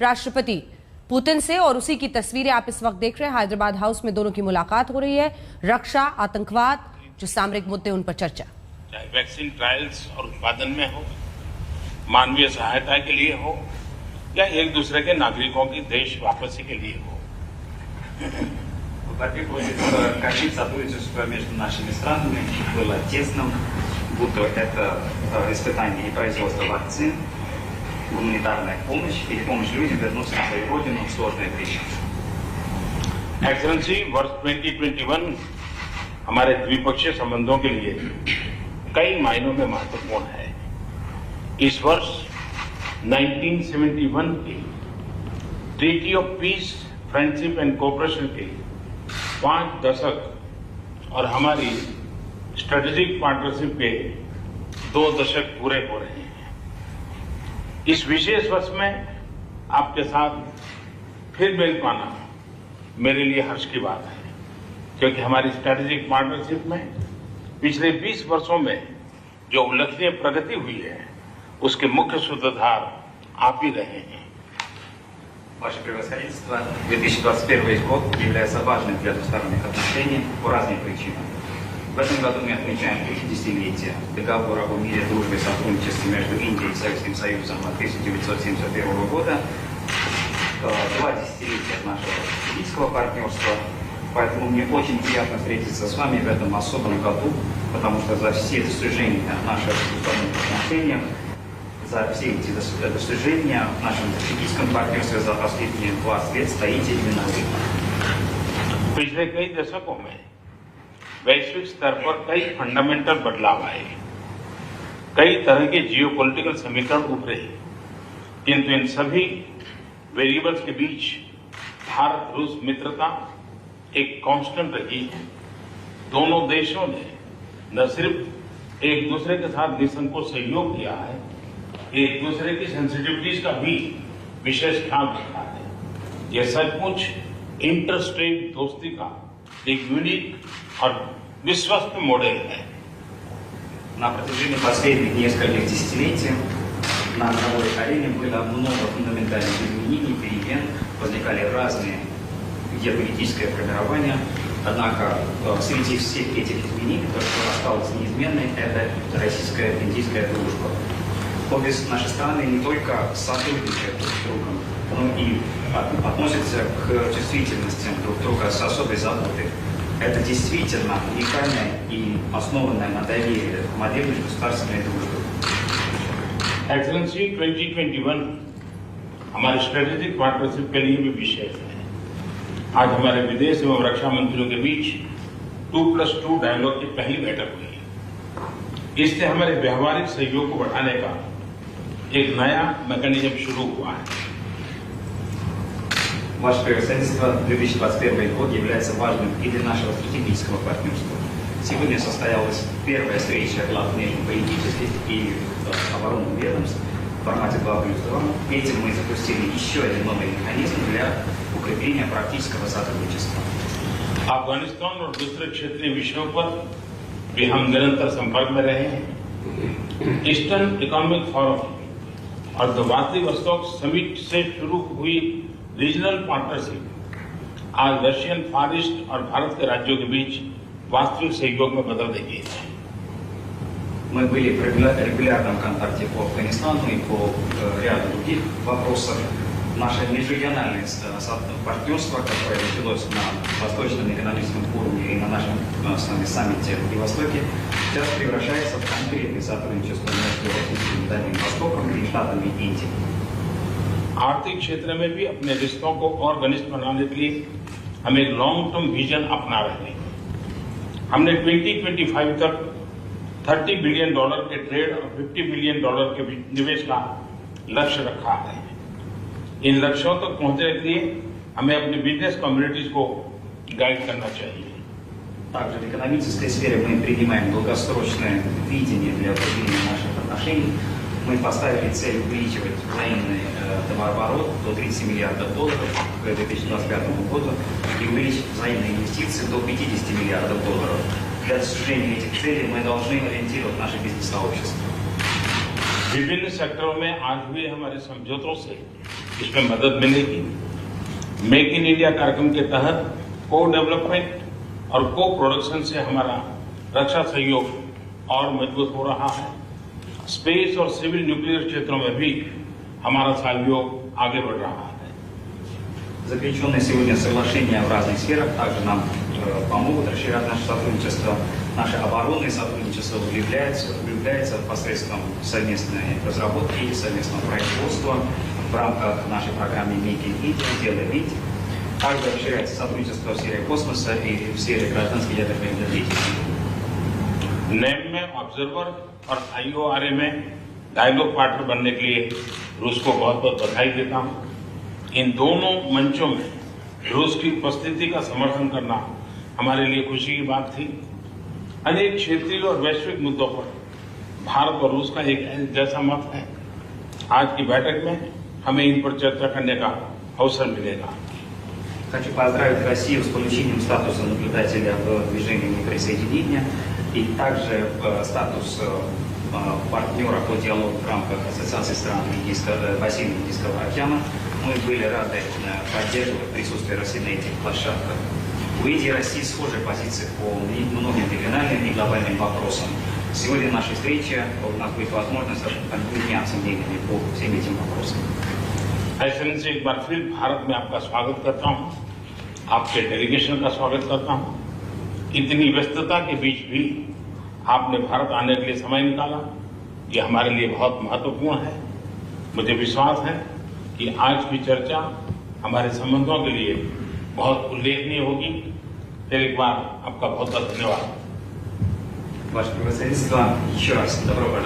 राष्ट्रपति पुतिन से, और उसी की तस्वीरें आप इस वक्त देख रहे हैं। हैदराबाद हाउस में दोनों की मुलाकात हो रही है। रक्षा, आतंकवाद, जो सामरिक मुद्दे, उन पर चर्चा। चाहे वैक्सीन ट्रायल्स और उत्पादन में हो, मानवीय सहायता के लिए हो, या एक दूसरे के नागरिकों की देश वापसी के लिए हो। Во-первых, конфликт сотрудничества между нашими странами было тесным, будто это испытание и производство вакцин, гуманитарная помощь или помощь людям вернуться на свою родину в сложное время. एक्सेलेंसी, वर्ष 2021 हमारे द्विपक्षीय संबंधों के लिए कई मायनों में महत्वपूर्ण है। इस वर्ष 1971 की treaty of peace, friendship and cooperation के 5 दशक और हमारी स्ट्रेटेजिक पार्टनरशिप के 2 दशक पूरे हो रहे हैं। इस विशेष वर्ष में आपके साथ फिर मिल पाना मेरे लिए हर्ष की बात है, क्योंकि हमारी स्ट्रेटेजिक पार्टनरशिप में पिछले 20 वर्षों में जो उल्लेखनीय प्रगति हुई है, उसके मुख्य सूत्रधार आप ही रहे हैं। Ваше превосходительство, 2021 год является важным для двусторонних отношений по разным причинам. В этом году мы отмечаем 50-летие договора о мире, дружбе и сотрудничестве между Индией и Советским Союзом от 1971 года, 2 десятилетия нашего стратегического партнерства. Поэтому мне очень приятно встретиться с вами в этом особом году, потому что за все достижения наших двусторонних отношений, за все эти достижения в нашем стратегическом партнерстве за последние 20 лет стоите именно вы. पिछले कई दशकों में वैश्विक स्तर पर कई फंडामेंटल बदलाव आए, कई तरह के जियोपॉलिटिकल समीकरण उभरे, किंतु इन सभी वेरिएबल्स के बीच भारत रूस मित्रता एक कांस्टेंट रही है। दोनों देशों ने न सिर्फ एक दूसरे के साथ निसंकोच सहयोग किया है, एक दूसरे की सेंसिटिविटीज का भी विशेष ख्याल रखा है। यह सचमुच इंटरस्टेट दोस्ती का एक यूनिक और विश्वस्त मॉडल है। На протяжении последних нескольких десятилетий на мировой арене было много фундаментальных изменений, перемен, возникали разные геополитическое формирование. Однако среди всех этих изменений, то, что осталось неизменной, это российско-индийская дружба. Обе наши страны не только сотрудничают друг с другом, но и относятся к чувствительностям друг друга с особой заботой. Это действительно уникальная и основанная на доверии модель межгосударственной дружбы. एक्सेलेंसी 2021 हमारे स्ट्रेटेजिक पार्टनरशिप के लिए भी विशेष है। आज हमारे विदेश एवं रक्षा मंत्रियों के बीच 2+2 डायलॉग की पहली बैठक हुई। इससे हमारे व्यावहारिक सहयोग को बढ़ाने का एक नया मैकेनिज्म शुरू हुआ है। Ваше превосходительство, 2021 год является важным и для нашего стратегического партнерства. Сегодня состоялась первая встреча глав политических и оборонных ведомств в формате 2+2. Этим мы запустили еще один новый механизм для укрепления практического сотрудничества. अफगानिस्तान और दूसरे क्षेत्रीय विषयों पर भी हम निरंतर संपर्क में रहे हैं। ईस्टर्न इकोनॉमिक फोरम और द व्लादिवोस्तोक समिट से शुरू हुई रीजनल पार्टनरशिप आज रशियन फार ईस्ट और भारत के राज्यों के बीच वास्तविक सहयोग में बदल रही है। Мы были в регулярном контакте по Афганистану и по ряду других вопросов. Наше межрегиональное партнерство, которое началось на Восточном экономическом форуме и на нашем с вами саммите в Владивостоке, сейчас превращается в конкретное сотрудничество между Российским и Дальним Востоком и Штатами Индии. आर्थिक क्षेत्र में भी अपने रिश्तों को और घनिष्ठ बनाने के लिए हम एक लॉन्ग टर्म विजन अपना रहे हैं। हमने 2025 तक $30 बिलियन के ट्रेड और $50 बिलियन के निवेश का लक्ष्य रखा है। इन लक्ष्यों तक पहुंचने के लिए हमें अपनी बिजनेस कम्युनिटीज को गाइड करना चाहिए। Также в экономической сфере мы принимаем долгосрочное видение для укрепления наших отношений. Мы поставили цель увеличивать взаимный товарооборот до $30 миллиардов к 2025 году и увеличить взаимные инвестиции до $50 миллиардов. Для достижения этих целей мы должны ориентировать наше бизнес-сообщество. विभिन्न सेक्टरों में आज भी हमारे समझौतों से इसमें मदद मिलेगी। मेक इन इंडिया कार्यक्रम के तहत को डेवलपमेंट और को प्रोडक्शन से हमारा रक्षा सहयोग और मजबूत हो रहा है। स्पेस और सिविल न्यूक्लियर क्षेत्रों में भी हमारा सहयोग आगे बढ़ रहा है। Заключенные сегодня соглашения в разных сферах также нам помогут расширять наше сотрудничество. Наше оборонное сотрудничество влюбляется посредством совместной разработки и совместного производства в рамках нашей программы Make in India, Делай ведь. Также расширяется сотрудничество в сфере космоса и в сфере гражданской ядерной энергетики. नेम में ऑब्जर्वर और IORA में डायलॉग पार्टनर बनने के लिए रूस को बहुत बहुत बधाई देता हूं। इन दोनों मंचों में रूस की उपस्थिति का समर्थन करना हमारे लिए खुशी की बात थी। अनेक क्षेत्रीय और वैश्विक मुद्दों पर भारत और रूस का एक जैसा मत है। आज की बैठक में हमें इन पर चर्चा करने का अवसर मिलेगा। Хочу поздравить Россию с получением статуса наблюдателя в движении неприсоединения и также статус партнера по диалогу в рамках Ассоциации стран бассейна Индийского океана. Мы были рады поддерживать присутствие России на этих площадках. У Индии и России схожие позиции по многим региональным и глобальным вопросам. Сегодня наша встреча, у нас будет возможность обменяться мнениями по всем этим вопросам. ऐसे से एक बार फिर भारत में आपका स्वागत करता हूं, आपके डेलीगेशन का स्वागत करता हूं। इतनी व्यस्तता के बीच भी आपने भारत आने के लिए समय निकाला, ये हमारे लिए बहुत महत्वपूर्ण है। मुझे विश्वास है कि आज की चर्चा हमारे संबंधों के लिए बहुत उल्लेखनीय होगी। फिर एक बार आपका बहुत बहुत धन्यवाद। Ваше превосходительство, еще раз добро пожаловать.